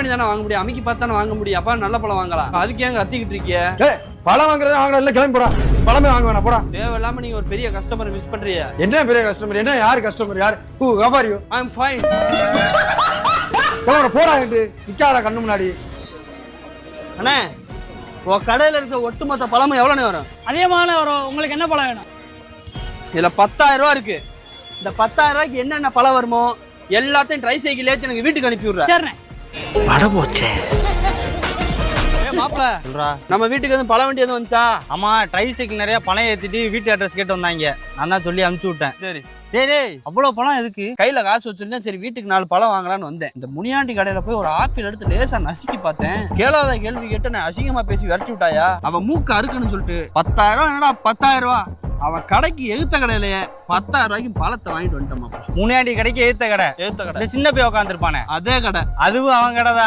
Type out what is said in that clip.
பண்ணி தானே வாங்க முடியும், அமைக்கி பார்த்து தானே வாங்க முடியும். அப்பா நல்ல பழம் வாங்கலாம், அதுக்கு ஏங்க கத்திக்கிட்டு இருக்கிய? பழம் வாங்குறதா வாங்கலாம், இல்ல கிளம்பி போடா. பழமே வாங்க வேணாம் போடா. தேவையில்லாம நீங்க ஒரு பெரிய கஸ்டமர் மிஸ் பண்றீங்க. என்ன பெரிய கஸ்டமர்? என்ன யாரு கஸ்டமர்? யாரு? வியாபாரியோ? ஐ அம் ஃபைன். போடா, நிக்காத கண்ணு முன்னாடி. அண்ணே, உன் கடையில இருக்க ஒட்டுமொத்த பழமும் எவ்வளவு வரும்? அதிகமான வரும். உங்களுக்கு என்ன பழம் வேணும்? இதுல 10,000 ரூபா இருக்கு. இந்த 10,000 ரூபாய்க்கு என்னென்ன பழம் வருமோ எல்லாத்தையும் ட்ரை சைக்கிள் ஏற்றி எனக்கு வீட்டுக்கு அனுப்பி விடுறேன். சரிண்ணே. வட போச்சே. மாப்பிள, நம்ம வீட்டுக்கு எதுவும் பழம் வண்டி எதுவும் வந்துச்சா? ஆமா, ட்ரை சைக்கிள் நிறைய பணம் ஏத்திட்டு வீட்டு அட்ரஸ் கேட்டு வந்தாங்க. நான் தான் சொல்லி அனுப்பிச்சு விட்டேன். சரி. டேய் அவ்வளவு பணம் எதுக்கு? கையில காசு வச்சிருந்தேன், சரி வீட்டுக்கு 4 பழம் வாங்கலான்னு வந்தேன். இந்த முனியாண்டி கடையில போய் ஒரு ஆப்பிள் எடுத்து லேசா நசுக்கி பார்த்தேன். கேளாத கேள்வி கேட்டு நான் அசிங்கமா பேசி விரட்டி விட்டாயா. அவன் மூக்கு அறுக்குன்னு சொல்லிட்டு 10,000 ரூபா. என்னடா 10,000 ரூபா? அவன் கடைக்கு எகுத்த கடையிலேயே 10,000 ரூபாய்க்கு பழத்தை வாங்கிட்டு வந்துட்டோம். முனியாண்டி கடைக்கு ஏத்த கடை. ஏத்த கடை சின்ன போய் உட்காந்துருப்பானே அதே கடை. அதுவும் அவன் கடை தான்.